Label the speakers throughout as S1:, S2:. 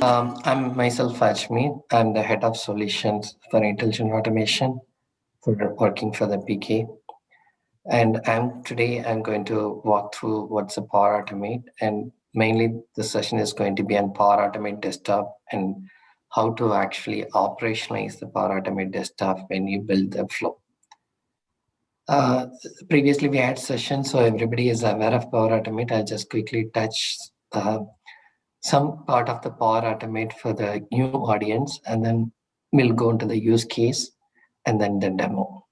S1: I'm myself Ajmi. I'm the head of solutions for intelligent automation for working for the PK. And I'm going to walk through what's a Power Automate, and mainly the session is going to be on Power Automate desktop and how to actually operationalize the Power Automate desktop when you build the flow. Uh, Previously we had sessions, so everybody is aware of Power Automate. I'll just quickly touch some part of the Power Automate for the new audience, and then we'll go into the use case and then the demo.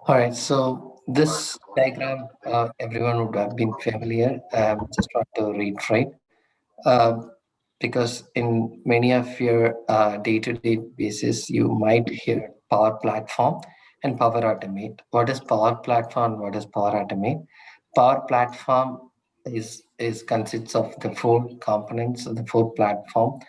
S1: All right, so this diagram, everyone would have been familiar. Just want to reiterate, uh, because in many of your day-to-day basis, you might hear Power Platform and Power Automate. What is Power Platform? What is Power Automate? Power Platform is consists of the four components of the four platform,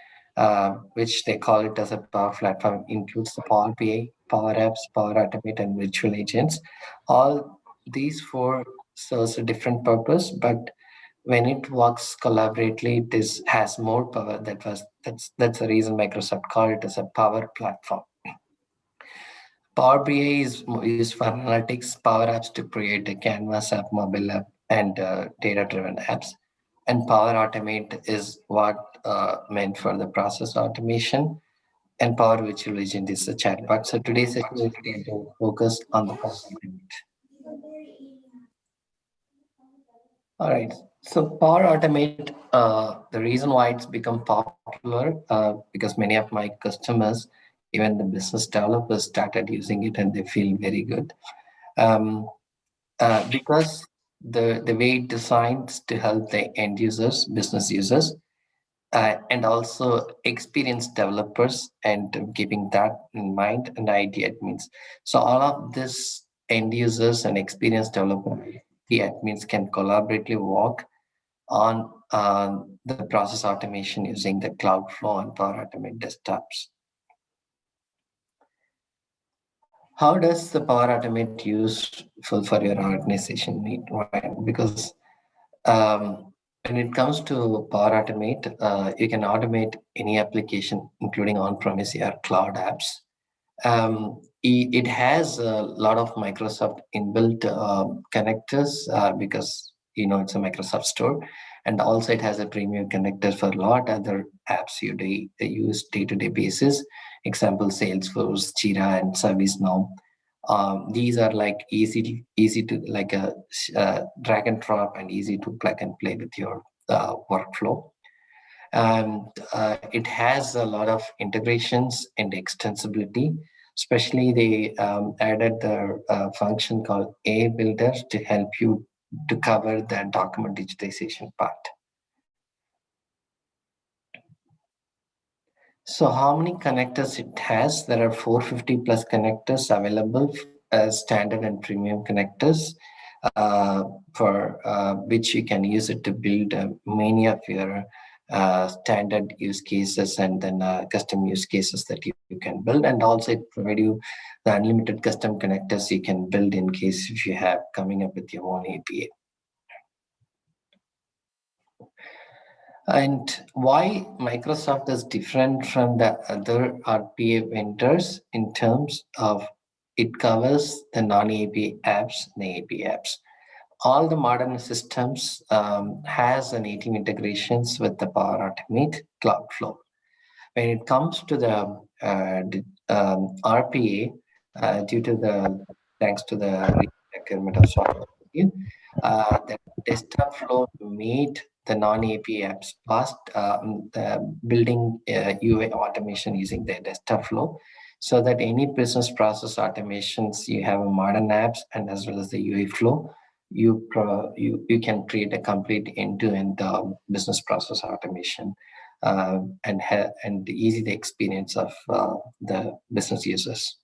S1: which they call it as a Power Platform. Includes the Power BI, Power Apps, Power Automate, and Virtual Agents. All these four serves a different purpose, but when it works collaboratively, has more power. That's the reason Microsoft called it as a power platform. Power BI is used for analytics, Power Apps to create a Canvas app, mobile app, and data-driven apps. And Power Automate is what meant for the process automation. And Power Virtual Agent is a chatbot. So today's session is going to focus on the Power Automate. All right. So Power Automate, the reason why it's become popular, because many of my customers, even the business developers, started using it and they feel very good. Um, because the way it designs to help the end users, business users, and also experienced developers, and keeping that in mind, and IT admins. So all of this end users and experienced developer, the admins can collaboratively work on the process automation using the Cloudflow and Power Automate desktops. How does the Power Automate useful for your organization need, right? Because when it comes to Power Automate, you can automate any application, including on-premise or cloud apps. It has a lot of Microsoft inbuilt connectors, because it's a Microsoft store, and also it has a premium connector for a lot other apps you use day-to-day basis. Example: Salesforce, Jira, and ServiceNow. These are like easy to like a drag and drop, and easy to plug and play with your workflow. And it has a lot of integrations and extensibility. Especially they added the function called A Builder to help you to cover the document digitization part. So how many connectors it has? There are 450 plus connectors available as standard and premium connectors, for which you can use it to build many of your standard use cases, and then custom use cases that you can build. And also it provide you the unlimited custom connectors you can build in case if you have coming up with your own API. And why Microsoft is different from the other RPA vendors in terms of it covers the non-API apps and the API apps. All the modern systems has a native integrations with the Power Automate Cloudflow. When it comes to the RPA, due to the thanks to the requirement of software, the desktop flow made the non-API apps fast, building UI automation using the desktop flow, so that any business process automations you have a modern apps and as well as the UI flow, you can create a complete end-to-end business process automation, and easy the experience of the business users.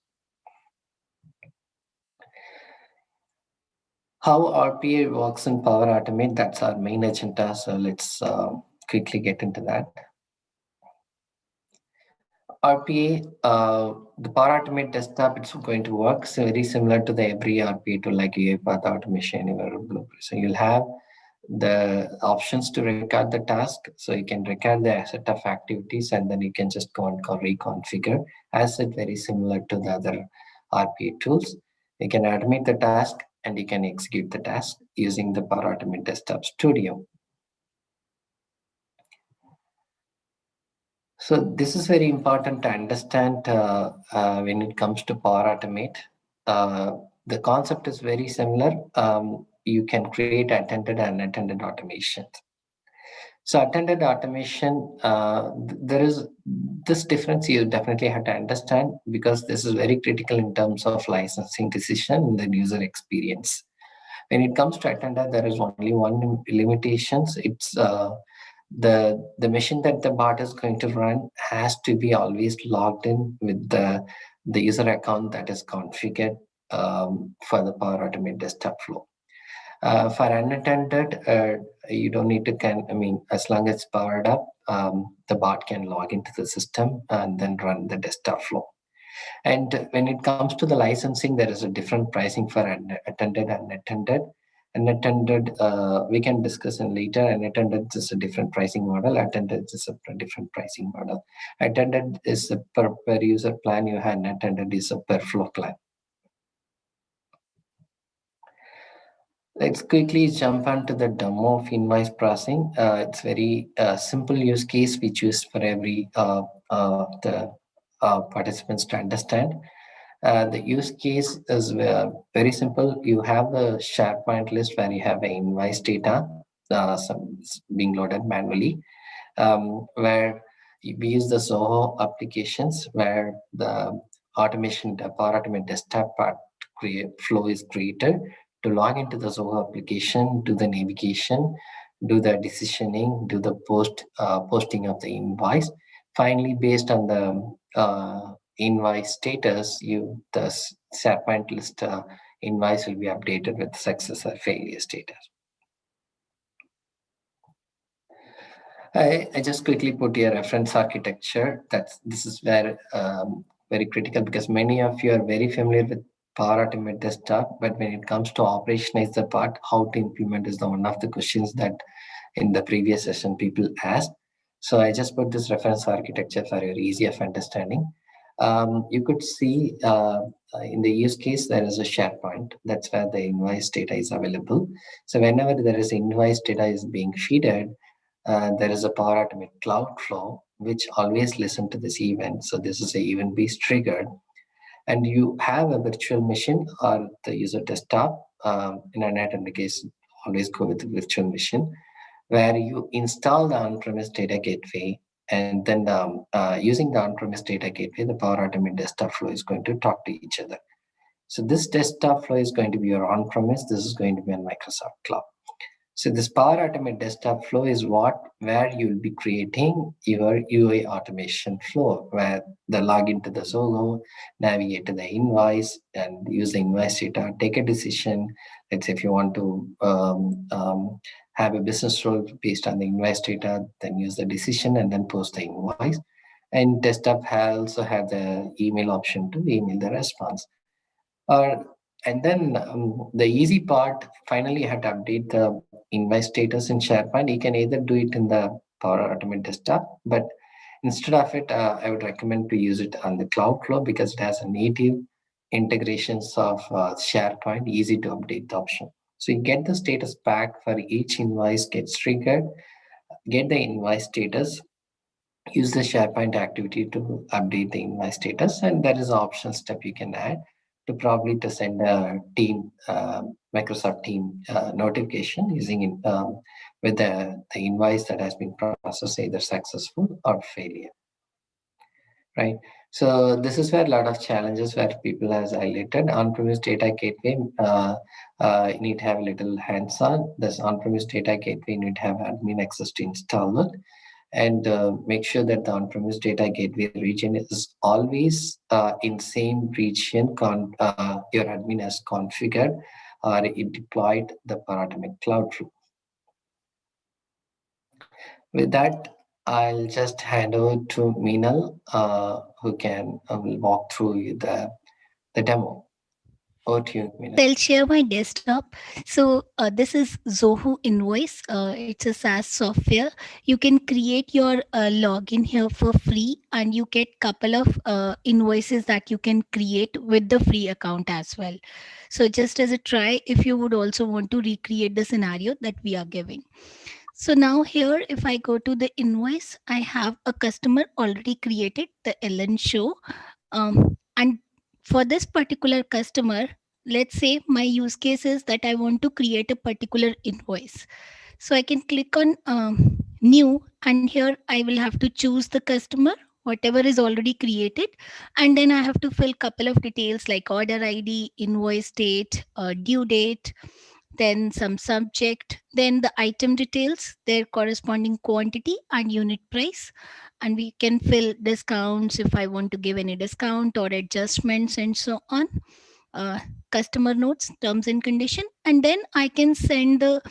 S1: How RPA works in Power Automate, that's our main agenda. So let's quickly get into that. RPA, the Power Automate desktop, it's going to work so very similar to the every RPA tool like UiPath Automation, Anywhere Blueprint. So you'll have the options to record the task. So you can record the set of activities and then you can just go and reconfigure as it very similar to the other RPA tools. You can automate the task and you can execute the task using the Power Automate Desktop Studio. So this is very important to understand when it comes to Power Automate. The concept is very similar. You can create attended and unattended automations. So attended automation, there is this difference you definitely have to understand because this is very critical in terms of licensing decision and then user experience. When it comes to attended, there is only one limitations. It's the machine that the bot is going to run has to be always logged in with the user account that is configured for the Power Automate desktop flow. For unattended, you don't need to as long as it's powered up, the bot can log into the system and then run the desktop flow. And when it comes to the licensing, there is a different pricing for attended and unattended. Unattended, we can discuss in later. Unattended is a different pricing model. Attended is a different pricing model. Attended is a per user plan you have. Unattended is a per flow plan. Let's quickly jump onto the demo of invoice processing. It's very simple use case we choose for every the participants to understand. The use case is very simple. You have a SharePoint list where you have the invoice data being loaded manually, where we use the Zoho applications where the automation, the Power Automate desktop part flow is created to log into the Zoho application, do the navigation, do the decisioning, do the posting of the invoice. Finally, based on the invoice status, the SharePoint list invoice will be updated with success or failure status. I just quickly put your reference architecture. This is where very critical because many of you are very familiar with Power Automate Desktop, but when it comes to operationalize the part, how to implement is one of the questions that in the previous session people asked. So I just put this reference architecture for your easy of understanding. You could see in the use case, there is a SharePoint. That's where the invoice data is available. So whenever there is invoice data is being feeded, there is a Power Automate cloud flow, which always listen to this event. So this is a event based triggered. And you have a virtual machine or the user desktop. In a net in the case, always go with the virtual machine, where you install the on-premise data gateway. And then using the on-premise data gateway, the Power Automate desktop flow is going to talk to each other. So this desktop flow is going to be your on-premise. This is going to be on Microsoft Cloud. So this Power Automate desktop flow is where you'll be creating your UI automation flow, where the login to the Zoho, navigate to the invoice, and use the invoice data, take a decision. Let's say if you want to have a business rule based on the invoice data, then use the decision and then post the invoice. And desktop also have the email option to email the response. And then the easy part, finally, you have to update the invoice status in SharePoint. You can either do it in the Power Automate desktop, but instead of it, I would recommend to use it on the Cloudflow because it has a native integrations of SharePoint, easy to update the option. So you get the status pack for each invoice gets triggered, get the invoice status, use the SharePoint activity to update the invoice status, and there is an optional step you can add to probably to send a team Microsoft team notification using with the invoice that has been processed either successful or failure, right? So this is where a lot of challenges where people has highlighted on-premise data gateway. You need to have a little hands-on. This on-premise data gateway, you need to have admin access to install it and make sure that the on-premise data gateway region is always in same region your admin has configured or it deployed the Power Automate cloud flow. With that, I'll just hand over to Meenal, who can will walk through the demo. Over to you,
S2: So
S1: Meenal.
S2: I'll share my desktop. So this is Zoho Invoice. It's a SaaS software. You can create your login here for free, and you get couple of invoices that you can create with the free account as well. So just as a try, if you would also want to recreate the scenario that we are giving. So now here, if I go to the invoice, I have a customer already created, the Ellen show. And for this particular customer, let's say my use case is that I want to create a particular invoice. So I can click on new, and here I will have to choose the customer, whatever is already created, and then I have to fill couple of details like order ID, invoice date, due date, then some subject, then the item details, their corresponding quantity and unit price. And we can fill discounts if I want to give any discount or adjustments and so on. uh, Customer notes, terms and condition, and then I can send the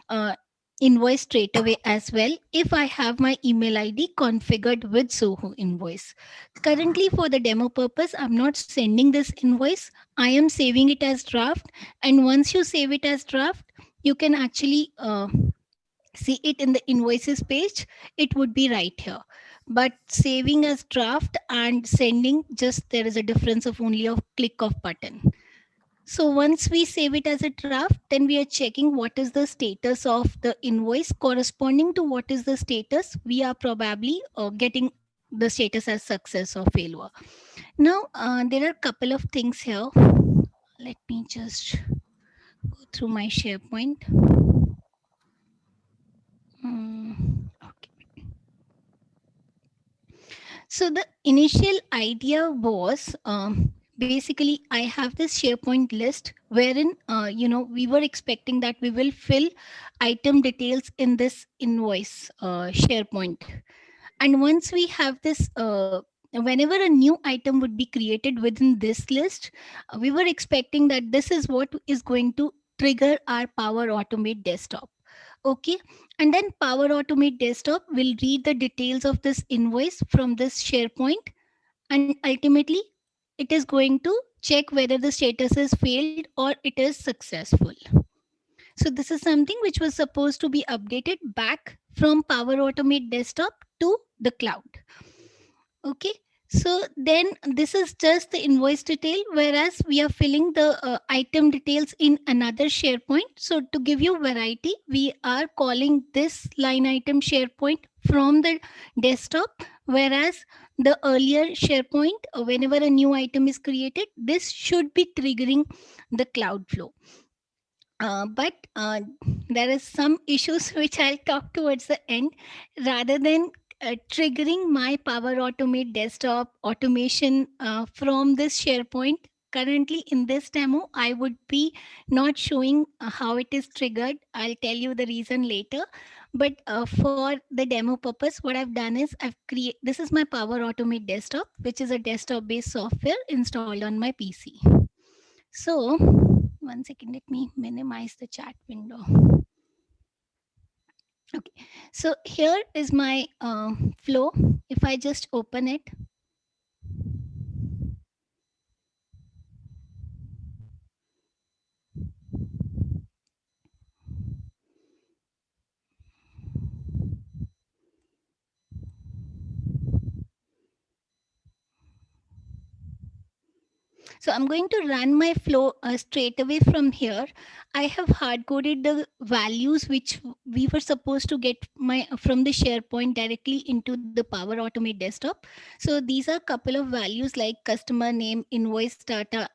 S2: uh, invoice straight away as well if I have my email ID configured with Zoho Invoice. Currently, for the demo purpose, I'm not sending this invoice. I am saving it as draft, and once you save it as draft, you can actually see it in the invoices page. It would be right here, but saving as draft and sending, just there is a difference of only a click of button. So once we save it as a draft, then we are checking what is the status of the invoice corresponding to what is the status. We are probably getting the status as success or failure. Now, there are a couple of things here. Let me just go through my SharePoint. Okay. So the initial idea was, basically I have this SharePoint list wherein we were expecting that we will fill item details in this invoice SharePoint. And once we have this, whenever a new item would be created within this list, we were expecting that this is what is going to trigger our Power Automate desktop. Okay. And then Power Automate desktop will read the details of this invoice from this SharePoint, and ultimately it is going to check whether the status is failed or it is successful. So this is something which was supposed to be updated back from Power Automate desktop to the cloud. Okay. So then this is just the invoice detail, whereas we are filling the item details in another SharePoint. So to give you variety, we are calling this line item SharePoint from the desktop, whereas the earlier SharePoint, whenever a new item is created, this should be triggering the cloud flow. But there is some issues which I'll talk towards the end. Rather than triggering my Power Automate desktop automation from this SharePoint, currently in this demo, I would be not showing how it is triggered. I'll tell you the reason later. But for the demo purpose, what I've done is I've create. This is my Power Automate desktop, which is a desktop-based software installed on my PC. So, one second, let me minimize the chat window. Okay, so here is my flow. If I just open it, so I'm going to run my flow straight away from here. I have hard coded the values which we were supposed to get my from the SharePoint directly into the Power Automate desktop. So these are couple of values like customer name, invoice data,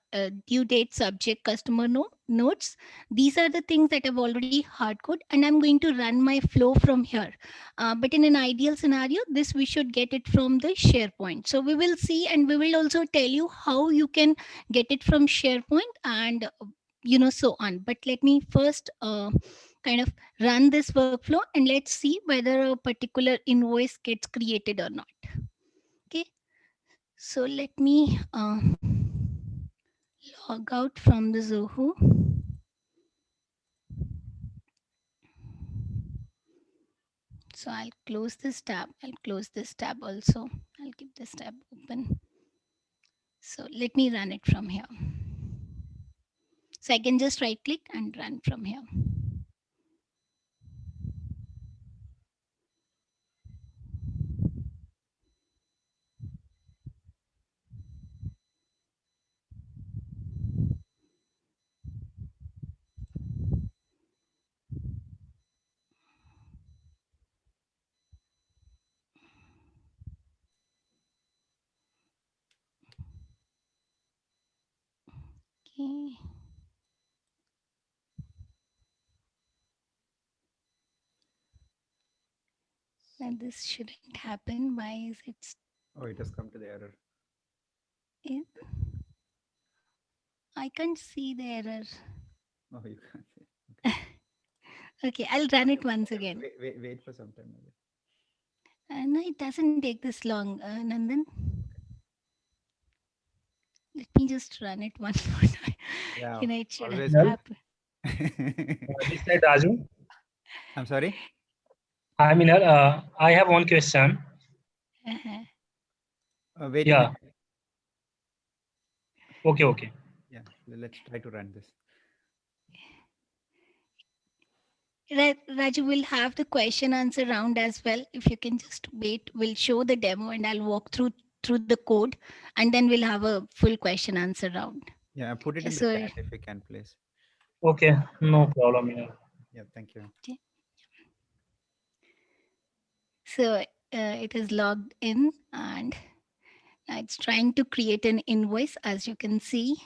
S2: due date, subject, customer notes. These are the things that I've already hard coded, and I'm going to run my flow from here. But in an ideal scenario, this we should get it from the SharePoint. So we will see, and we will also tell you how you can get it from SharePoint, and so on. But let me first kind of run this workflow, and let's see whether a particular invoice gets created or not. Okay. So let me log out from the Zoho. So I'll close this tab. I'll close this tab also. I'll keep this tab open. So let me run it from here. So I can just right click and run from here. Okay. And this shouldn't happen. Why is it?
S3: Oh, it has come to the error.
S2: It, I can't see the error.
S3: Oh, you can't see. Okay.
S2: Okay, I'll run it once
S3: Okay,
S2: again.
S3: wait for some time. Maybe.
S2: No, it doesn't take this long, Nandan. Let me just run it one more time.
S3: Yeah,
S2: It should
S3: always
S4: Well,
S3: happen.
S2: happen.
S4: this side Raju.
S3: I'm sorry.
S4: Hi, Minal. I have one question.
S2: Uh-huh.
S3: Wait a
S4: Yeah.
S3: minute.
S4: Okay. Okay.
S3: Yeah, let's try to run this.
S2: Raju will have the question answer round as well. If you can just wait, we'll show the demo and I'll walk through the code, and then we'll have a full question answer round.
S3: Yeah, put it
S2: Okay,
S3: in the
S2: so
S3: chat if you can, please.
S4: Okay. No problem, Minal.
S3: Yeah, thank you.
S2: okay. So it is logged in and it's trying to create an invoice, as you can see.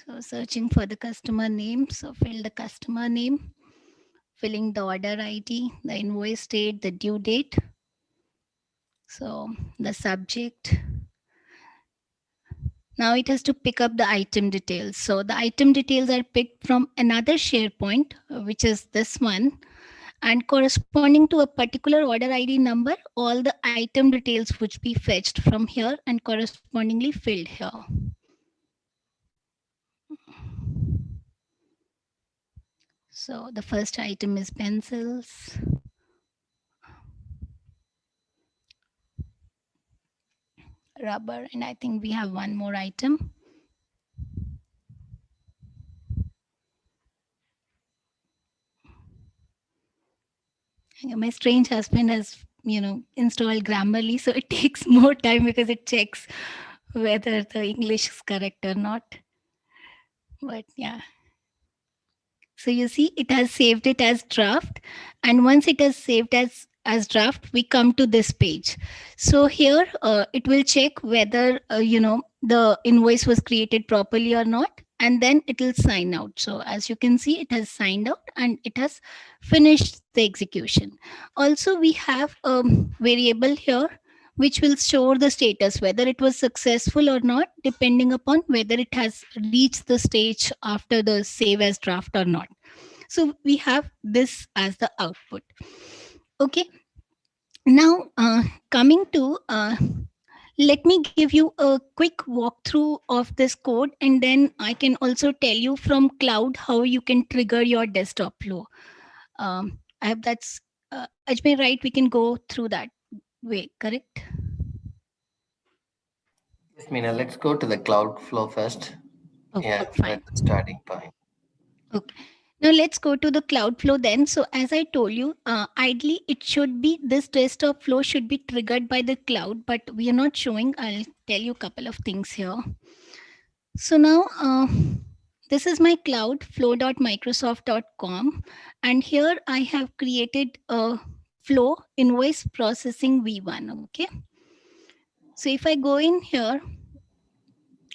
S2: So searching for the customer name. So fill the customer name, filling the order ID, the invoice date, the due date. So the subject. Now it has to pick up the item details. So the item details are picked from another SharePoint, which is this one. And corresponding to a particular order ID number, all the item details would be fetched from here and correspondingly filled here. So the first item is pencils, rubber, and I think we have one more item. My strange husband has, installed Grammarly, so it takes more time because it checks whether the English is correct or not. But yeah. So you see, it has saved it as draft. And once it is saved as draft, we come to this page. So here it will check whether, the invoice was created properly or not. And then it will sign out. So as you can see, it has signed out and it has finished the execution. Also, we have a variable here which will show the status whether it was successful or not, depending upon whether it has reached the stage after the save as draft or not. So we have this as the output. Okay. Now, coming to, let me give you a quick walkthrough of this code, and then I can also tell you from cloud how you can trigger your desktop flow. I have that's Ajmer, right? We can go through that way, correct?
S1: Yes, Meena, let's go to the cloud flow first.
S2: Okay,
S1: Yeah,
S2: fine.
S1: that's the starting point.
S2: Okay. Now let's go to the cloud flow then. So as I told you, ideally it should be this desktop flow should be triggered by the cloud, but we are not showing. I'll tell you a couple of things here. So now this is my cloud flow.microsoft.com, and here I have created a flow invoice processing V1. Okay. So if I go in here,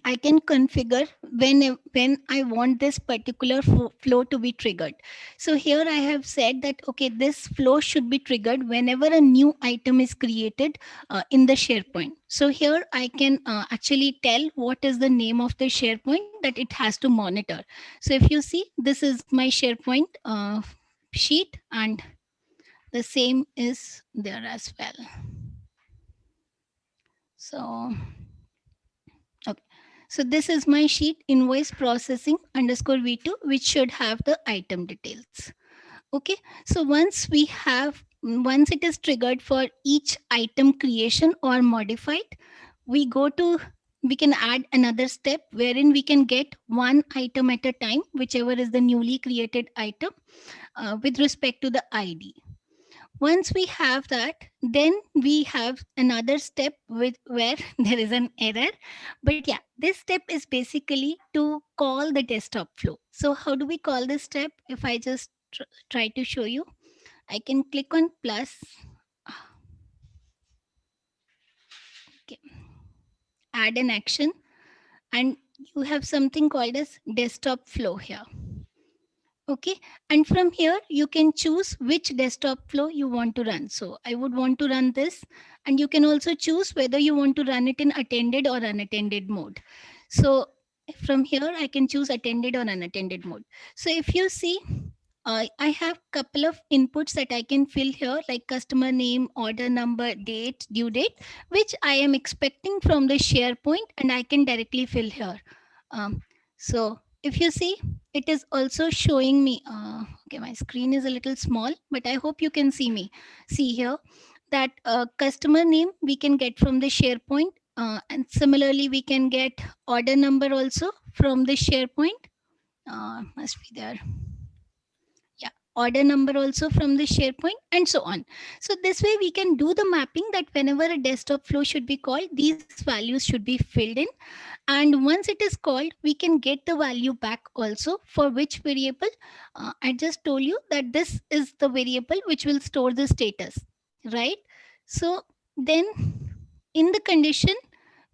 S2: I can configure when I want this particular flow to be triggered. So here I have said that okay, this flow should be triggered whenever a new item is created in the SharePoint. So here I can actually tell what is the name of the SharePoint that it has to monitor. So if you see, this is my SharePoint sheet, and the same is there as well. So okay. So this is my sheet invoice processing underscore V2, which should have the item details. Okay. So once it is triggered for each item creation or modified, we can add another step wherein we can get one item at a time, whichever is the newly created item, with respect to the ID. Once we have that, then we have another step with where there is an error. But yeah, this step is basically to call the desktop flow. So how do we call this step? If I just try to show you, I can click on plus, okay, add an action, and you have something called as desktop flow here. Okay, and from here you can choose which desktop flow you want to run. So I would want to run this, and you can also choose whether you want to run it in attended or unattended mode. So from here I can choose attended or unattended mode. So if you see, I have couple of inputs that I can fill here, like customer name, order number, date, due date, which I am expecting from the SharePoint, and I can directly fill here. So if you see, it is also showing me. Okay, my screen is a little small, but I hope you can see me. See here that customer name we can get from the SharePoint, and similarly we can get order number also from the SharePoint. Must be there. Yeah, order number also from the SharePoint, and so on. So this way we can do the mapping that whenever a desktop flow should be called, these values should be filled in. And once it is called, we can get the value back also for which variable. I just told you that this is the variable which will store the status, right? So then in the condition,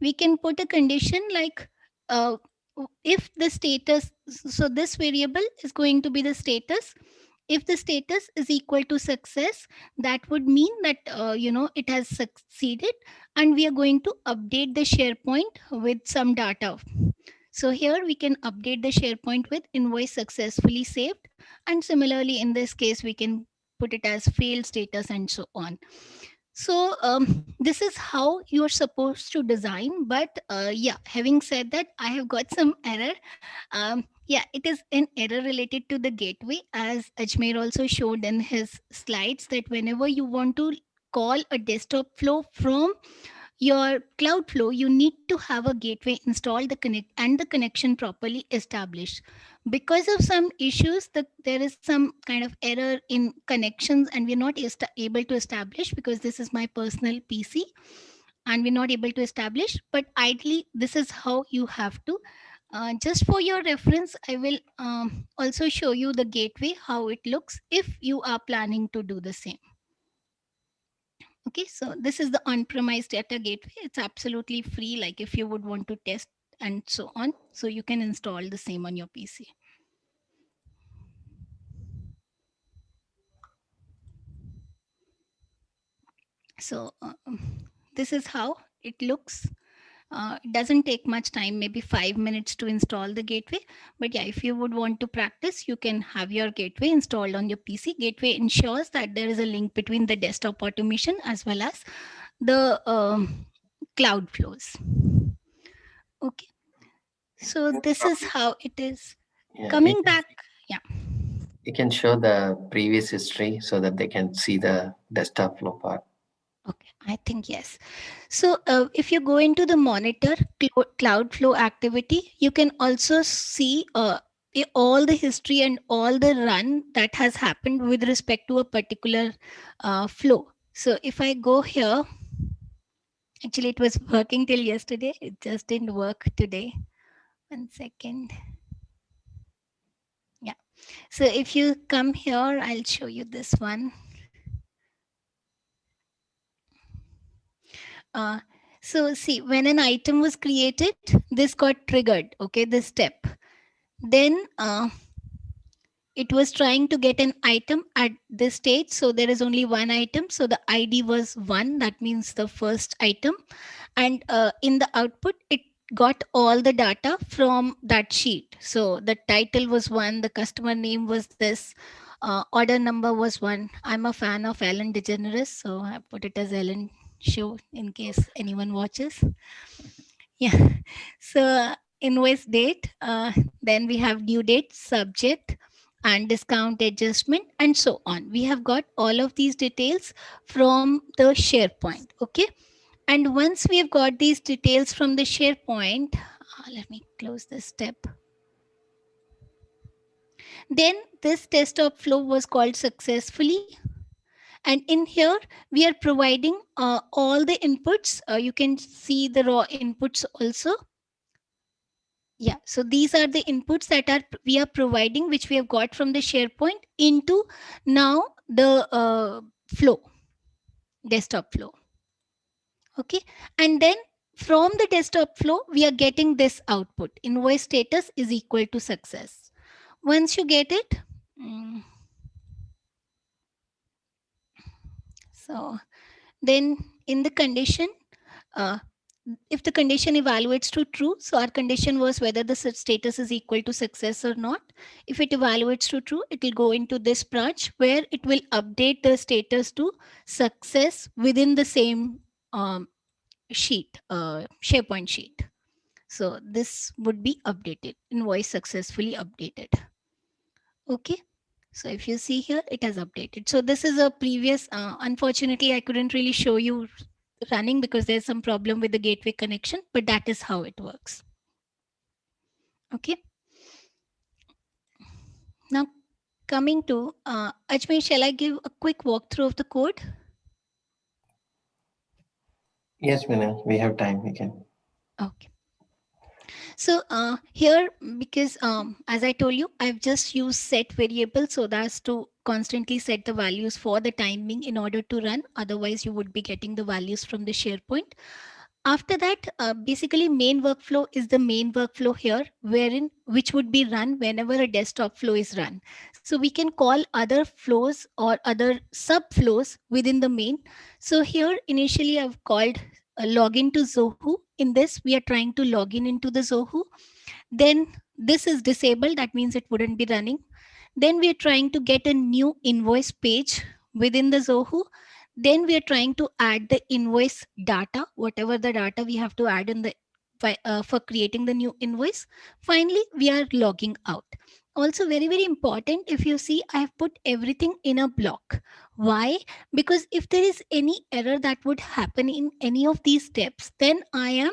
S2: we can put a condition like, uh, if the status, so this variable is going to be the status. If the status is equal to success, that would mean that it has succeeded, and we are going to update the SharePoint with some data. So here we can update the SharePoint with invoice successfully saved, and similarly in this case we can put it as failed status and so on. So this is how you're supposed to design. But yeah, having said that, I have got some error. Yeah, it is an error related to the gateway, as Ajmer also showed in his slides, that whenever you want to call a desktop flow from your cloud flow, you need to have a gateway installed, the connection properly established. Because of some issues, that there is some kind of error in connections, and we're not able to establish, because this is my personal PC and we're not able to establish. But ideally, this is how you have to. Just for your reference, I will also show you the gateway, how it looks if you are planning to do the same. Okay, so this is the on-premise data gateway. It's absolutely free, like if you would want to test and so on. So you can install the same on your PC. So this is how it looks. It doesn't take much time, maybe 5 minutes to install the gateway. But yeah, if you would want to practice, you can have your gateway installed on your PC. Gateway ensures that there is a link between the desktop automation as well as the cloud flows. Okay, so this is how it is.
S1: Yeah,
S2: Coming back, yeah.
S1: you can show the previous history so that they can see the desktop flow part.
S2: Okay, I think yes. So if you go into the monitor cloud flow activity, you can also see all the history and all the run that has happened with respect to a particular flow. So if I go here, actually it was working till yesterday. It just didn't work today. 1 second. Yeah. So if you come here, I'll show you this one. So see, when an item was created, this got triggered, okay, this step. Then it was trying to get an item at this stage. So there is only one item. So the ID was 1, that means the first item. And in the output, it got all the data from that sheet. So the title was 1, the customer name was this, order number was 1. I'm a fan of Ellen DeGeneres, so I put it as Ellen Show in case anyone watches. Yeah. So invoice date, then we have due date, subject, and discount adjustment, and so on. We have got all of these details from the SharePoint. Okay. And once we have got these details from the SharePoint, let me close this step. Then this desktop flow was called successfully. And in here, we are providing all the inputs. You can see the raw inputs also. Yeah, so these are the inputs that are we are providing, which we have got from the SharePoint into now the flow, desktop flow. Okay, and then from the desktop flow, we are getting this output. Invoice status is equal to success. Once you get it, so then in the condition, uh, if the condition evaluates to true, so our condition was whether the status is equal to success or not. If it evaluates to true, it will go into this branch where it will update the status to success within the same sheet, SharePoint sheet. So this would be updated, invoice successfully updated. Okay. So if you see here, it has updated. So this is a previous, unfortunately, I couldn't really show you running because there's some problem with the gateway connection, but that is how it works. Okay. Now coming to, Ajmer, shall I give a quick walkthrough of the code?
S1: Yes, Vinay, we have time. We can.
S2: Okay. So here, because as I told you, I've just used set variable so that's to constantly set the values for the timing in order to run. Otherwise, you would be getting the values from the SharePoint. After that, basically main workflow is the main workflow here, wherein which would be run whenever a desktop flow is run. So we can call other flows or other sub flows within the main. So here initially I've called a login to Zoho. In this, we are trying to log in into the Zoho. Then this is disabled. That means it wouldn't be running. Then we are trying to get a new invoice page within the Zoho. Then we are trying to add the invoice data, whatever the data we have to add in the for creating the new invoice. Finally, we are logging out. Also, very, very important, if you see, I have put everything in a block. Why? Because if there is any error that would happen in any of these steps, then I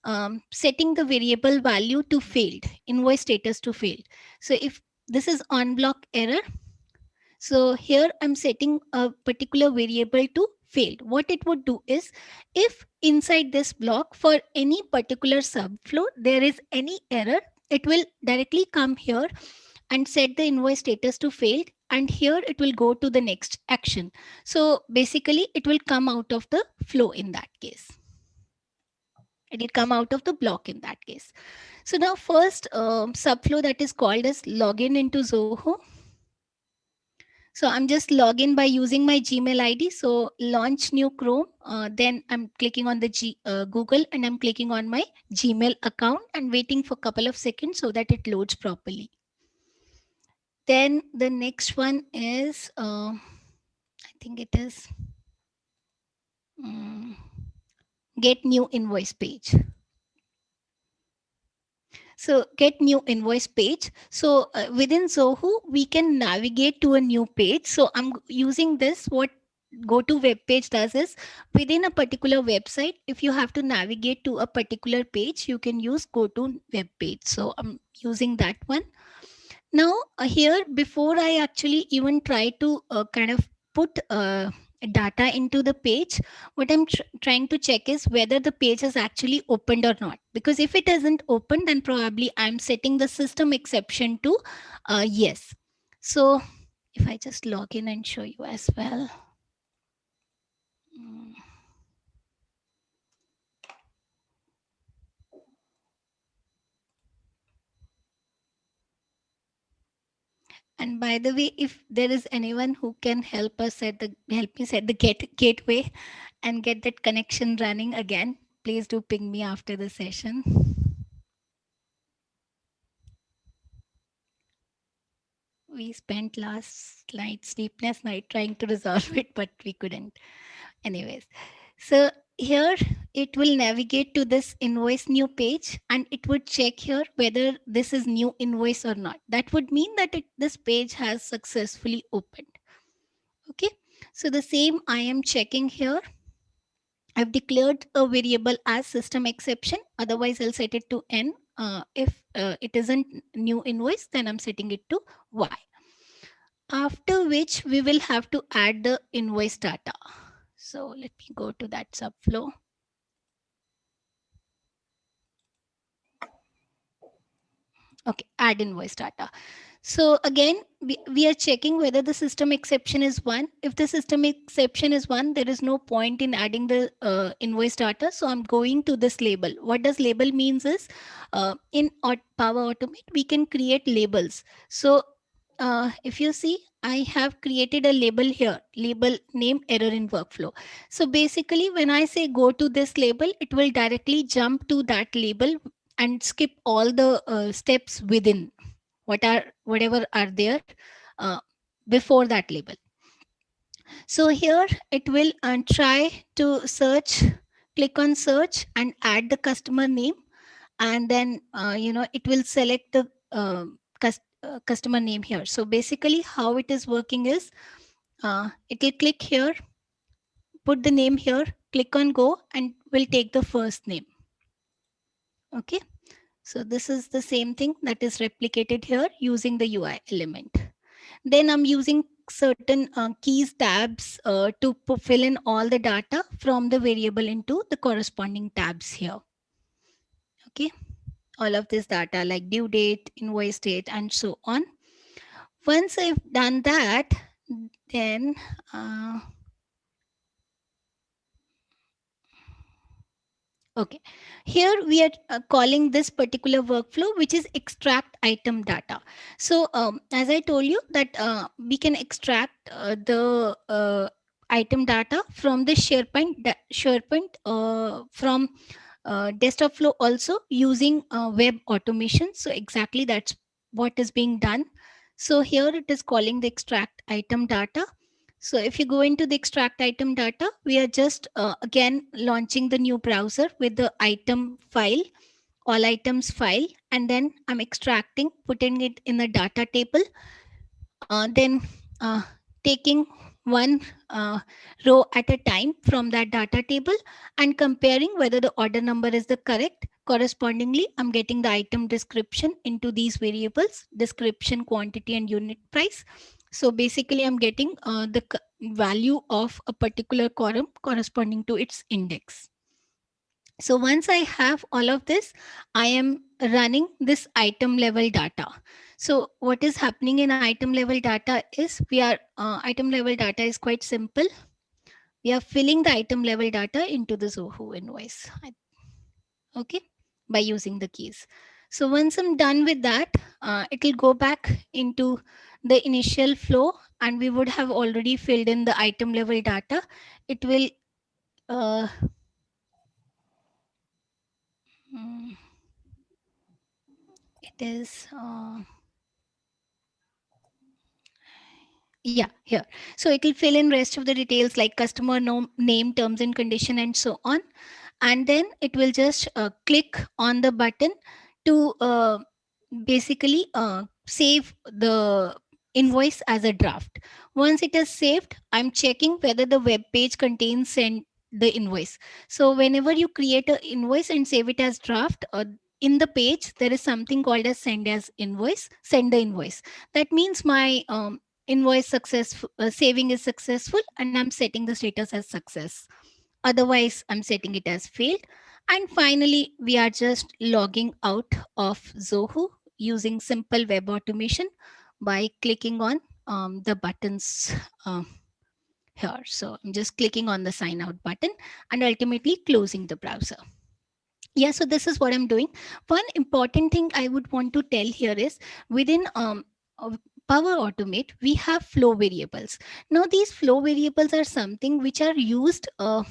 S2: am setting the variable value to failed, invoice status to failed. So if this is on block error, so here I'm setting a particular variable to failed. What it would do is, if inside this block for any particular subflow there is any error, it will directly come here and set the invoice status to failed, and here it will go to the next action. So basically it will come out of the flow in that case. It will come out of the block in that case. So now first subflow that is called as login into Zoho. So I'm just login by using my Gmail ID. So launch new Chrome. Then I'm clicking on the Google and I'm clicking on my Gmail account and waiting for a couple of seconds so that it loads properly. Then the next one is, I think it is get new invoice page. So get new invoice page. So within Zoho, we can navigate to a new page. So I'm using this. What go to web page does is, within a particular website, if you have to navigate to a particular page, you can use go to web page. So I'm using that one. Now here, before I actually even try to kind of put data into the page, what I'm trying to check is whether the page has actually opened or not. Because if it hasn't opened, then probably I'm setting the system exception to yes. So if I just log in and show you as well. And by the way, if there is anyone who can help me set the gateway and get that connection running again, please do ping me after the session. We spent last night, sleepless night, trying to resolve it, but we couldn't. Anyways, so here it will navigate to this invoice new page, and it would check here whether this is new invoice or not. That would mean that this page has successfully opened. Okay, so the same I am checking here. I've declared a variable as system exception, otherwise I'll set it to n. If it isn't new invoice, then I'm setting it to y. After which we will have to add the invoice data. So let me go to that subflow. Okay, add invoice data. So again, we are checking whether the system exception is 1. If the system exception is 1, there is no point in adding the invoice data. So I'm going to this label. What does label means is in Power Automate, we can create labels. So if you see, I have created a label here, label name error in workflow. So basically, when I say go to this label, it will directly jump to that label and skip all the steps within whatever are there uh, before that label. So here it will try to search, click on search and add the customer name, and then it will select the customer name here. So basically how it is working is it will click here, put the name here, click on go, and will take the first name. Okay, so this is the same thing that is replicated here using the UI element. Then I'm using certain keys tabs to fill in all the data from the variable into the corresponding tabs here. Okay, all of this data like due date, invoice date, and so on. Once I've done that, then okay, here we are calling this particular workflow, which is extract item data. So as I told you that we can extract the item data from the SharePoint from desktop flow also using web automation. So exactly that's what is being done. So here it is calling the extract item data. So if you go into the extract item data, we are just again launching the new browser with the item file, all items file, and then I'm extracting, putting it in a data table, then taking one row at a time from that data table and comparing whether the order number is the correct. Correspondingly, I'm getting the item description into these variables, description, quantity, and unit price. So basically, I'm getting the value of a particular column corresponding to its index. So once I have all of this, I am running this item level data. So what is happening in item level data is item level data is quite simple. We are filling the item level data into the Zoho invoice. Okay, by using the keys. So once I'm done with that, it will go back into the initial flow, and we would have already filled in the item level data. It will it is yeah, here. So it will fill in rest of the details like customer name, terms and condition, and so on. And then it will just click on the button to basically save the invoice as a draft. Once it is saved, I'm checking whether the web page contains send the invoice. So whenever you create an invoice and save it as draft, in the page there is something called as send the invoice. That means my invoice successful saving is successful, and I'm setting the status as success. Otherwise, I'm setting it as failed. And finally, we are just logging out of Zoho using simple web automation by clicking on the buttons here. So I'm just clicking on the sign out button and ultimately closing the browser. Yeah, so this is what I'm doing. One important thing I would want to tell here is within Power Automate, we have flow variables. Now, these flow variables are something which are used to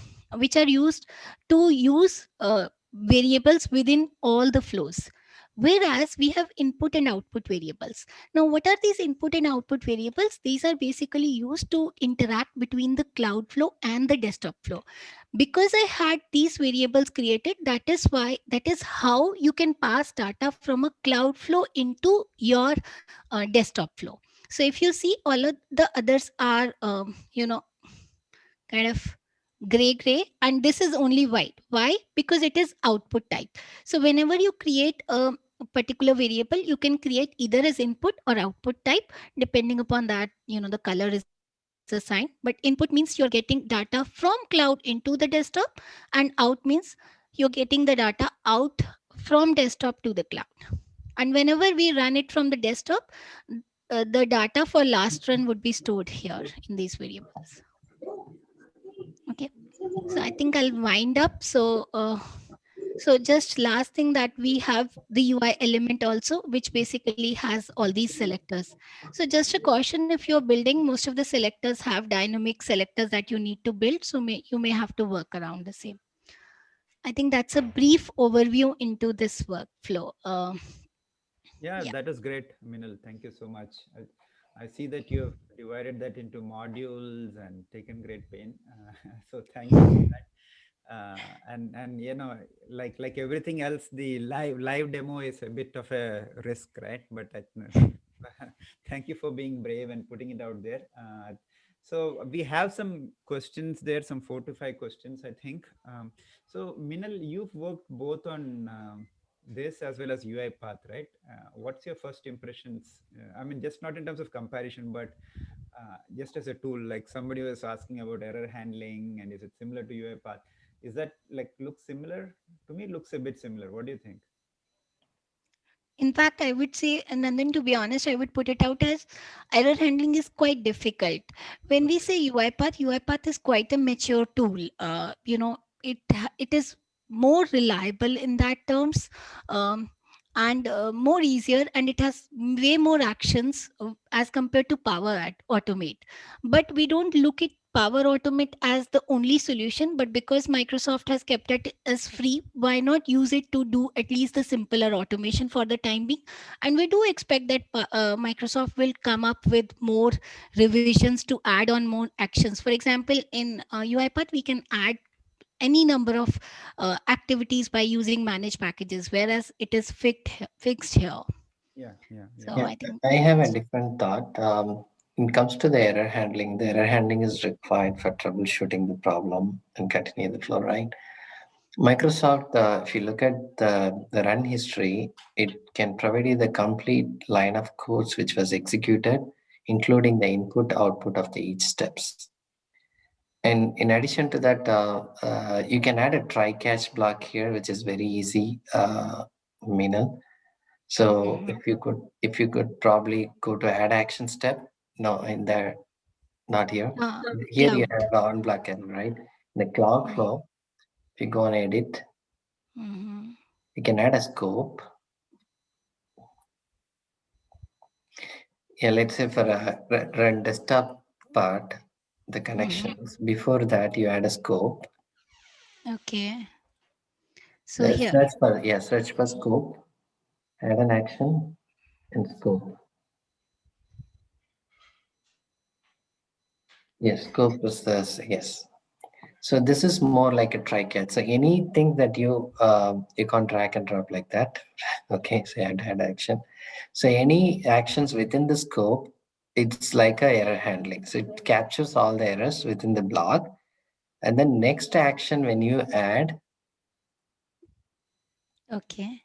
S2: use variables within all the flows. Whereas we have input and output variables. Now, what are these input and output variables? These are basically used to interact between the cloud flow and the desktop flow. Because I had these variables created, that is how you can pass data from a cloud flow into your desktop flow. So if you see, all of the others are kind of gray, and this is only white. Why? Because it is output type. So whenever you create a particular variable, you can create either as input or output type. Depending upon that, the color is assigned. But input means you're getting data from cloud into the desktop, and out means you're getting the data out from desktop to the cloud. And whenever we run it from the desktop, the data for last run would be stored here in these variables. Okay, so I think I'll wind up. So just last thing, that we have the UI element also, which basically has all these selectors. So just a caution, if you're building, most of the selectors have dynamic selectors that you need to build. So you may have to work around the same. I think that's a brief overview into this workflow.
S3: Yeah,
S2: Yeah.
S3: that is great, Minal. Thank you so much. I see that you have divided that into modules and taken great pain. So thank you for that. And like everything else, the live demo is a bit of a risk, right? But thank you for being brave and putting it out there. So we have some questions there, some 4 to 5 questions, I think. So Minal, you've worked both on this as well as UiPath, right? What's your first impressions? I mean, just not in terms of comparison, but just as a tool. Like somebody was asking about error handling, and is it similar to UiPath? Is that like looks similar? To me, it looks a bit similar. What do you think?
S2: In fact, I would say, and then to be honest, I would put it out as error handling is quite difficult. When we
S3: Okay.
S2: say UiPath is quite a mature tool. It is more reliable in that terms, and more easier, and it has way more actions as compared to Automate. But we don't look at Power Automate as the only solution. But because Microsoft has kept it as free, why not use it to do at least the simpler automation for the time being? And we do expect that Microsoft will come up with more revisions to add on more actions. For example, in UiPath, we can add any number of activities by using managed packages, whereas it is fixed here.
S3: Yeah, yeah, yeah.
S2: So
S1: Yeah,
S2: I think
S1: I have a different thought. When it comes to the error handling is required for troubleshooting the problem and continue the flow, right? Microsoft, if you look at the run history, it can provide you the complete line of codes which was executed, including the input output of the each steps. And in addition to that, you can add a try catch block here, which is very easy, Meenal. So
S2: Mhm.
S1: if you could probably go to add action step. No, in there, not here. Here you
S2: Cloud.
S1: have on block error, right? In the cloud
S2: Mhm.
S1: flow, if you go and edit,
S2: Mhm.
S1: you can add a scope. Yeah, let's say for a run desktop part, the
S2: Mhm.
S1: connections. Before that, you add a scope.
S2: Okay. So
S1: The
S2: here.
S1: search for scope, add an action and scope. Yes, scope is this. Yes. So this is more like a try catch. So anything that you can't drag and drop like that. Okay, so add action. So any actions within the scope, it's like a error handling. So it captures all the errors within the block. And then next action when you add,
S2: Okay.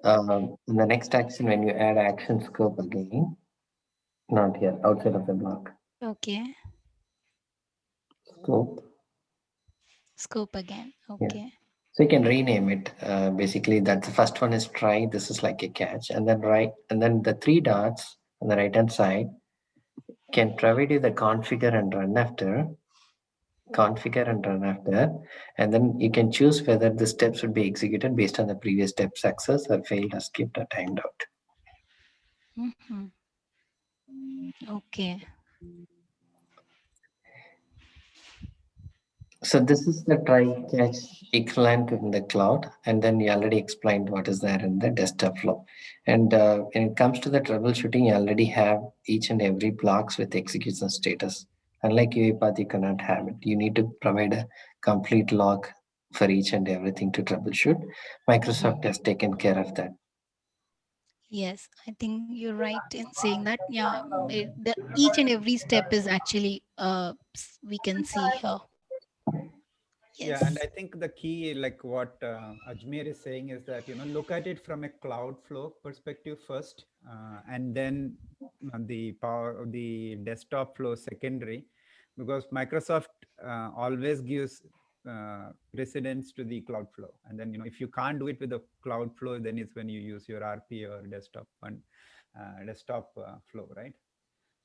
S1: the next action when you add action scope again, not here, outside of the block.
S2: Okay.
S1: Scope,
S2: Scope again.
S1: yeah.
S2: Okay.
S1: So you can rename it. Basically, that the first one is try. This is like a catch, and then the three dots on the right hand side can provide you the configure and run after, and then you can choose whether the steps would be executed based on the previous step success or failed or skipped or timed out.
S2: Mhm. Okay.
S1: So this is the try catch equivalent in the cloud, and then you already explained what is there in the desktop flow. And when it comes to the troubleshooting, you already have each and every blocks with execution status. Unlike UiPath, you cannot have it. You need to provide a complete log for each and everything to troubleshoot. Microsoft has taken care of that.
S2: Yes, I think you're right in saying that. Yeah, each and every step is actually we can see here.
S3: Yeah, and
S2: Yes.
S3: I think the key, like what Ajmer is saying, is that look at it from a cloud flow perspective first, and then the desktop flow secondary, because Microsoft always gives precedence to the cloud flow, and then if you can't do it with the cloud flow, then it's when you use your RP or desktop flow, right?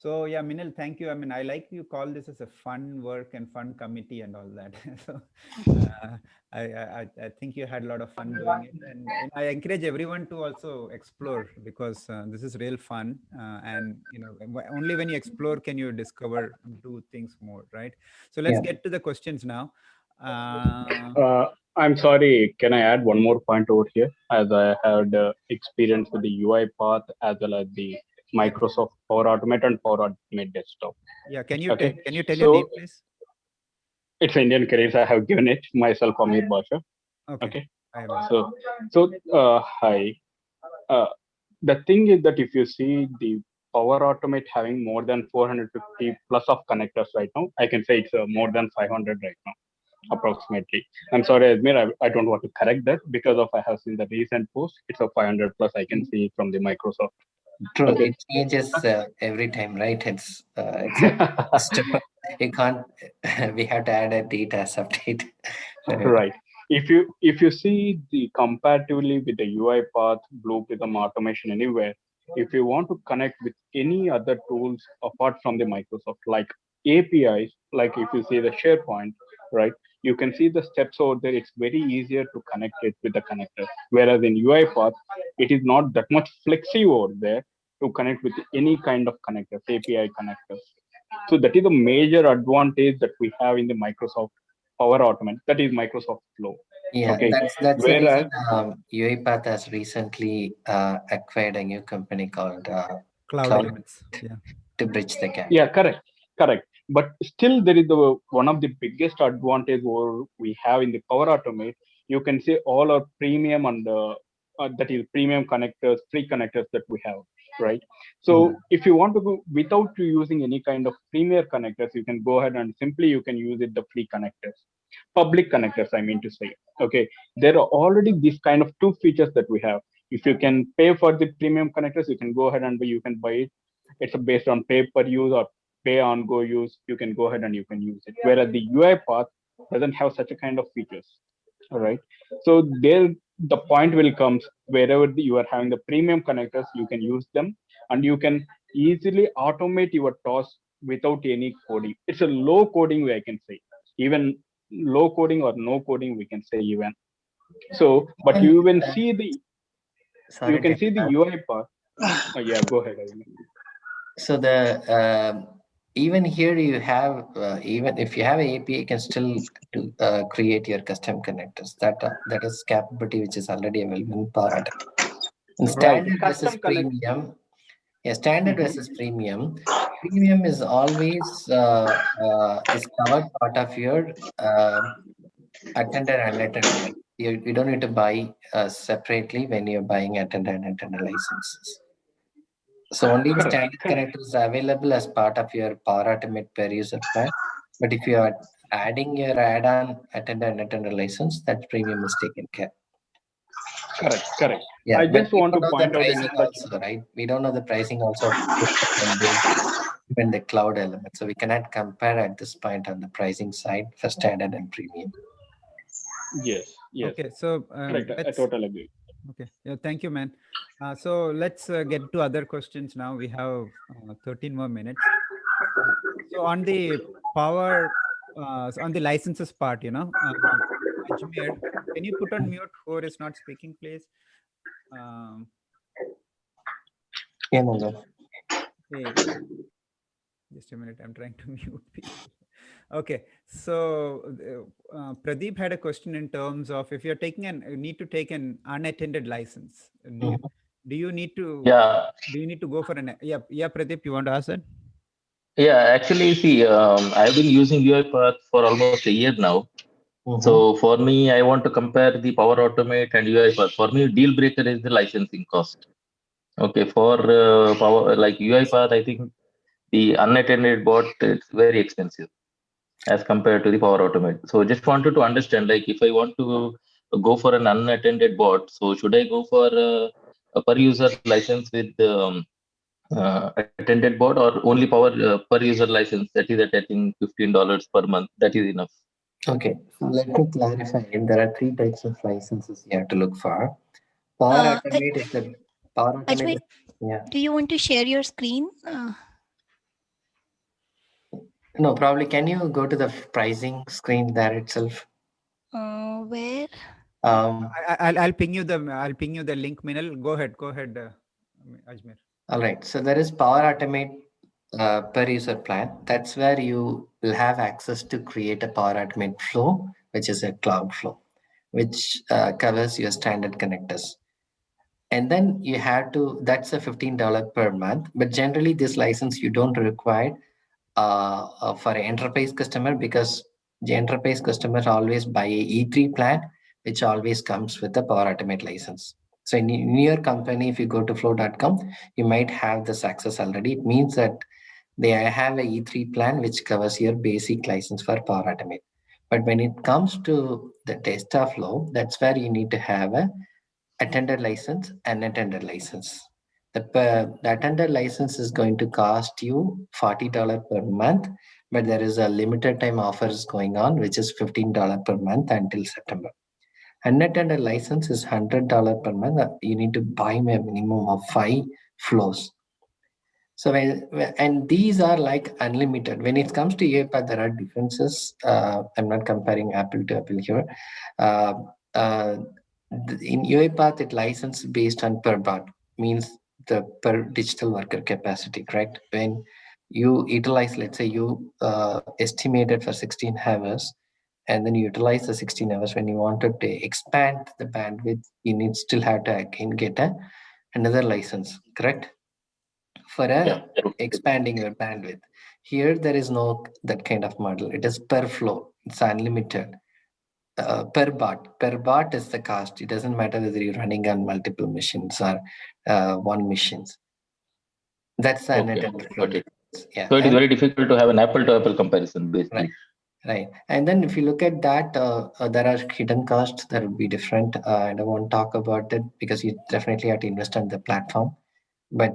S3: So yeah, Minil, thank you. I mean, I like you call this as a fun work and fun committee and all that. So I think you had a lot of fun doing it, and I encourage everyone to also explore, because this is real fun, and only when you explore can you discover, do things more, right? So let's
S1: Yeah.
S3: get to the questions now. Uh,
S5: I'm sorry, can I add one more point over here? As I had experience with the UiPath as well as the Microsoft Power Automate and Power Automate Desktop.
S3: yeah, can you
S5: Okay,
S3: tell your name,
S5: so
S3: please?
S5: it's Indian careers. I have given it myself, Amir Basha.
S3: Okay,
S5: Okay,
S3: I will.
S5: hi. Uh, the thing is that if you see the Power Automate having more than 450 plus of connectors right now, I can say it's more than 500 right now approximately. I'm sorry, Admir, I don't want to correct that because of I have seen the recent post. It's a 500 plus. I can see from the Microsoft.
S1: True,
S5: Okay.
S1: it changes every time, right? It's a you can't. We have to add a date as update.
S5: Right. If you see the comparatively with the UiPath, Blue Prism automation anywhere, if you want to connect with any other tools apart from the Microsoft, like APIs, like if you see the SharePoint, right, you can see the steps over there. It's very easier to connect it with the connector. Whereas in UiPath, it is not that much flexy over there to connect with any kind of connectors, API connectors. So that is a major advantage that we have in the Microsoft Power Automate. That is Microsoft Flow.
S1: Yeah,
S5: Okay.
S1: that's the reason
S5: Whereas,
S1: UiPath has recently acquired a new company called
S3: Cloud
S1: Cloud
S3: Elements. Yeah.
S1: to bridge the gap.
S5: yeah, correct. But still, there is the one of the biggest advantage we have in the Power Automate. You can see all our premium and that is premium connectors, free connectors that we have, right?
S1: Mm.
S5: So if you want to go without you using any kind of premier connectors, you can go ahead and simply you can use it the free connectors, public connectors. I mean to say, okay, there are already these kind of two features that we have. If you can pay for the premium connectors, you can go ahead and you can buy it. It's based on pay per use or pay on go use. You can go ahead and you can use it. Whereas the UiPath doesn't have such a kind of features. All right. So there, the point will come wherever you are having the premium connectors, you can use them and you can easily automate your tasks without any coding. It's a low coding way, I can say. Even low coding or no coding, we can say even. So, but
S1: And,
S5: you will see the you
S1: sorry to
S5: can see the
S1: interrupt.
S5: UiPath. Yeah, go ahead.
S1: So the even here you have even if you have a API, you can still create your custom connectors. That is capability which is already available in Power Automate. And
S5: Right.
S1: standard versus
S5: Custom connect.
S1: premium. Yeah, standard
S5: Mhm.
S1: versus premium. Premium is always is covered part of your attended and unattended. You don't need to buy separately when you're buying attended and unattended licenses. So only the
S5: Correct.
S1: standard
S5: Correct.
S1: connector is available as part of your Power Automate per user plan. But if you are adding your add-on attended and unattended license, that premium is taken care.
S5: Correct. Correct.
S1: Yeah,
S5: I
S1: but
S5: just
S1: we
S5: want
S1: don't
S5: to
S1: know the
S5: point out in
S1: pricing
S5: such.
S1: also, right? We don't know the pricing also of even the cloud element. So we cannot compare at this point on the pricing side for standard and premium.
S5: Yes. Yes.
S3: Okay, so
S5: Correct. I
S3: let's.
S5: totally agree.
S3: Okay, yeah, thank you, man. So let's get to other questions now. We have 13 more minutes. So on the power, on the licenses part, Ajmer, can you put on mute who is not speaking, please? Um,
S1: Yeah, no, no.
S3: hey, just a minute, I'm trying to mute people. Okay, so Pradeep had a question in terms of if you're taking need to take an unattended license.
S1: Mhm.
S3: Do you need to
S6: Yeah,
S3: go for an yeah Pradeep, you want to ask that?
S6: yeah. Actually, see, I've been using UiPath for almost a year now.
S1: Mhm.
S6: So for me, I want to compare the Power Automate and UiPath. For me, deal breaker is the licensing cost. Okay, for Power like UiPath, I think the unattended bot is very expensive as compared to the Power Automate. So just wanted to understand, like, if I want to go for an unattended bot, so should I go for a per user license with attended bot, or only power per user license that is at I think $15 per month? That is enough.
S1: Okay, let me clarify. There are three types of licenses you have to look for. Power Automate is the Power Automate.
S2: Ajmer,
S1: Is, yeah.
S2: do you want to share your screen?
S1: No, probably. Can you go to the pricing screen there itself?
S2: Where?
S1: Um,
S3: I'll ping you the link, Minal. Go ahead, Ajmer.
S1: all right. So there is Power Automate per user plan. That's where you will have access to create a Power Automate flow, which is a cloud flow, which covers your standard connectors. And then you have to, that's a $15 per month. But generally, this license you don't require for an enterprise customer, because the enterprise customers always buy a E3 plan, which always comes with a Power Automate license. So in your company, if you go to flow.com, you might have this access already. It means that they have a E3 plan which covers your basic license for Power Automate. But when it comes to the Testa Flow, that's where you need to have a attended license and attended license. The attended license is going to cost you $40 per month, but there is a limited time offers going on, which is $15 per month until September. Unattended license is $100 per month. You need to buy a minimum of 5 flows. So and these are like unlimited. When it comes to UiPath, there are differences. I'm not comparing Apple to Apple here. Uh, uh, in UiPath, it license based on per bot, means the per digital worker capacity, correct? When you utilize, let's say you estimated for 16 hours, and then you utilize the 16 hours. When you wanted to expand the bandwidth, you need still have to again get another license, correct? For
S6: Yeah,
S1: expanding your bandwidth. Here, there is no that kind of model. It is per flow. It's unlimited. Per bot. Per bot is the cost. It doesn't matter whether you're running on multiple machines or one machines. That's the
S6: okay,
S1: unattended flow
S6: got it.
S1: difference. Yeah,
S6: So it is
S1: and
S6: very difficult to have an apple to apple comparison,
S1: right,
S6: basically.
S1: right. And then if you look at that, there are hidden costs that would be different. I don't want to talk about it because you definitely have to invest on the platform. But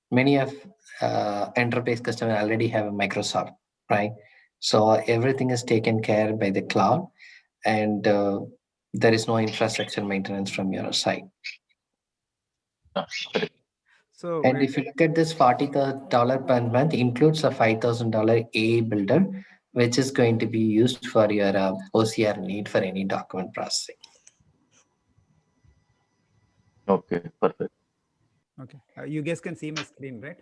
S1: many of enterprise customers already have a Microsoft, right? So everything is taken care by the cloud, and there is no infrastructure maintenance from your side.
S6: Yeah, correct.
S3: So
S1: And if you look at this $40 per month, includes a $5,000 A builder, which is going to be used for your OCR need for any document processing.
S6: Okay, perfect.
S3: okay, you guys can see my screen, right?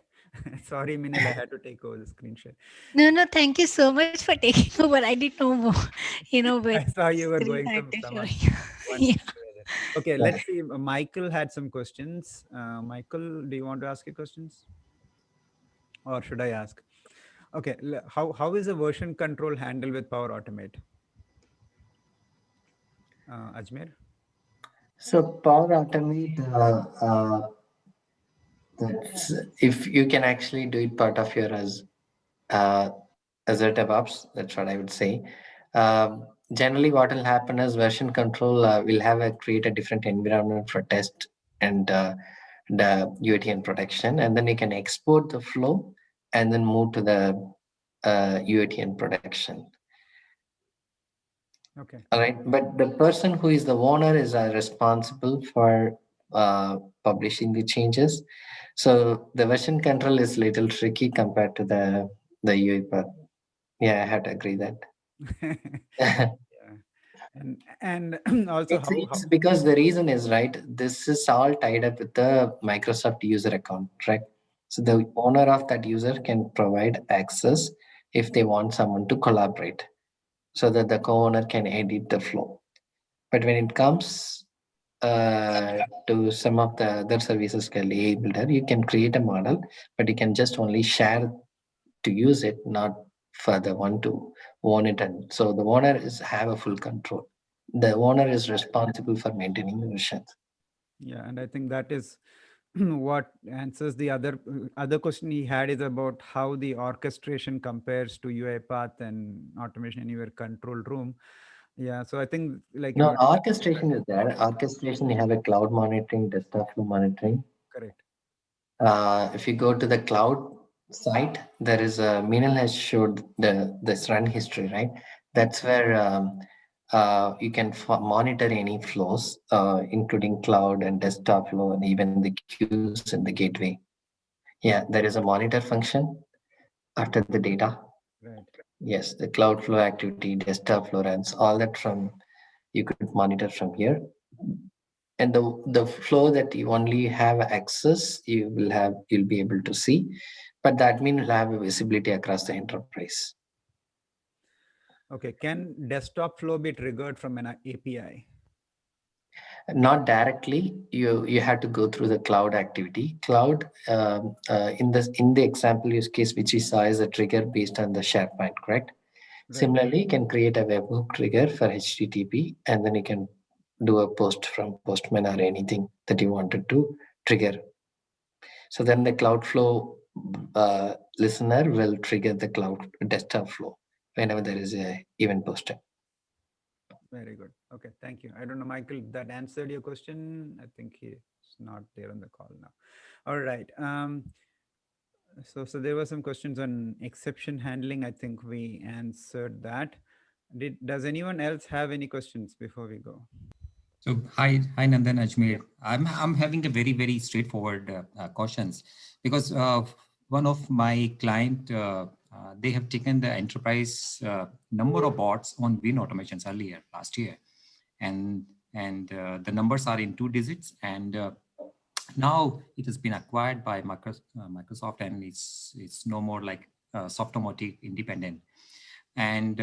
S3: Sorry, Minal, I had to take over the screen share.
S2: No, thank you so much for taking over. I didn't know more, with
S3: I saw you were
S2: screen
S3: going from
S2: active
S3: someone
S2: showing.
S3: one
S2: Yeah.
S3: screen to the other. Okay, let's see. Michael had some questions. Michael, do you want to ask your questions, or should I ask? Okay, how is the version control handled with Power Automate? Ajmer?
S1: So Power Automate, that's, if you can actually do it part of your uh, Azure DevOps, that's what I would say. Generally, what will happen is version control will have create a different environment for test and the UATN protection, and then you can export the flow and then move to the UATN protection.
S3: Okay.
S1: All right, but the person who is the owner is responsible for publishing the changes. So the version control is little tricky compared to the UiPath. Yeah, I have to agree that.
S3: Yeah. And also
S1: It's because the reason is right. This is all tied up with the Microsoft user account, right? So the owner of that user can provide access if they want someone to collaborate so that the co-owner can edit the flow. But when it comes to some of the other services called AI Builder, you can create a model, but you can just only share to use it, not for the one to own it. And so the owner is have a full control. The owner is responsible for maintaining the versions.
S3: Yeah, and I think that is what answers the other question he had, is about how the orchestration compares to UiPath and Automation Anywhere Control Room. Yeah, so I think like
S1: No,
S3: about
S1: orchestration is there. Orchestration, you have a cloud monitoring, desktop flow monitoring.
S3: correct.
S1: If you go to the cloud site, there is a Minal has showed this run history, right? That's where you can monitor any flows, including cloud and desktop flow, and even the queues in the gateway. Yeah, there is a monitor function after the data.
S3: Right.
S1: Yes, the cloud flow activity, desktop flow runs, all that from you could monitor from here. And the flow that you only have access, you'll be able to see, but that means you'll have a visibility across the enterprise.
S3: Okay, can desktop flow be triggered from an API?
S1: Not directly. You have to go through the cloud activity. Cloud in the example use case which we saw is a trigger based on the SharePoint, correct?
S3: Right.
S1: Similarly, you can create a webhook trigger for HTTP, and then you can do a post from Postman or anything that you wanted to trigger. So then the Cloudflow listener will trigger the cloud desktop flow whenever there is a event posted.
S3: Very good. Okay, thank you. I don't know, Michael, that answered your question. I think he's not there on the call now. All right. So there were some questions on exception handling. I think we answered that. Does anyone else have any questions before we go?
S7: So hi Nandan, Ajmer. I'm having a very straightforward questions, because one of my client they have taken the enterprise number of bots on Win automations earlier last year, and the numbers are in 2 digits, and now it has been acquired by Microsoft, and it's no more like Softomotive independent, and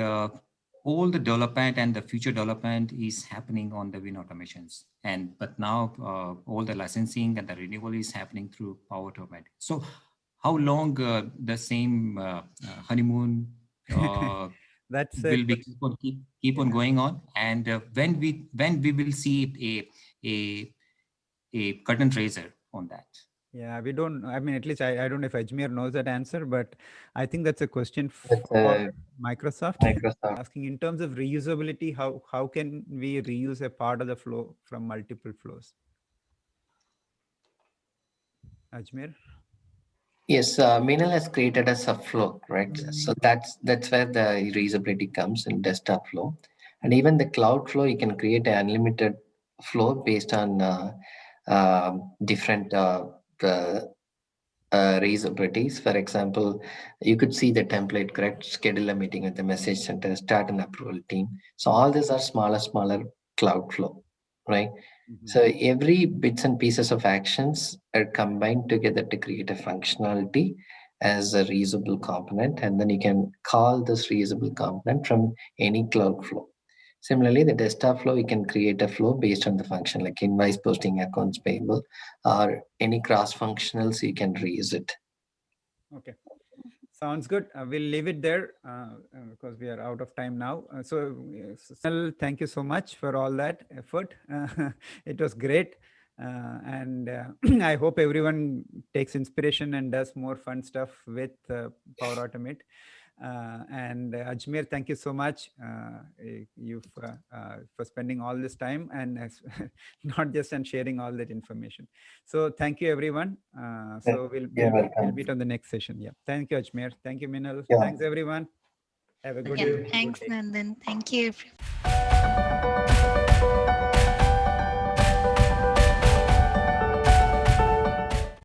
S7: all the development and the future development is happening on the Win automations, but now all the licensing and the renewal is happening through Power Automate. So how long the same honeymoon
S3: That's
S7: will be keep on going on, and when we will see a curtain raiser on that?
S3: Yeah, we don't, I mean, at least I don't know if Ajmer knows that answer, but I think that's a question
S1: That's
S3: for Microsoft.
S1: Microsoft.
S3: Asking in terms of reusability, how can we reuse a part of the flow from multiple flows? Ajmer?
S1: Yes, Minal has created a subflow, correct? So that's where the reusability comes in desktop flow. And even the cloud flow, you can create an unlimited flow based on different reusabilities. For example, you could see the template, correct? Schedule a meeting with the message center, start an approval team. So all these are smaller cloud flow, right?
S3: Mm-hmm.
S1: So every bits and pieces of actions are combined together to create a functionality as a reusable component, and then you can call this reusable component from any cloud flow. Similarly, the desktop flow, you can create a flow based on the function like invoice posting, accounts payable, or any cross-functionals, you can reuse it.
S3: Okay. Sounds good. We'll leave it there because we are out of time now. Sunil, thank you so much for all that effort. It was great. And I hope everyone takes inspiration and does more fun stuff with Power Automate. And Ajmer, thank you so much for spending all this time and not just on sharing all that information. So thank you, everyone. So we'll meet on the next session. Yeah. Thank you, Ajmer. Thank you, Minal.
S1: Yeah.
S3: Thanks, everyone. Have a good
S2: Yeah,
S3: day.
S2: thanks, Nandan. Thank you, everyone.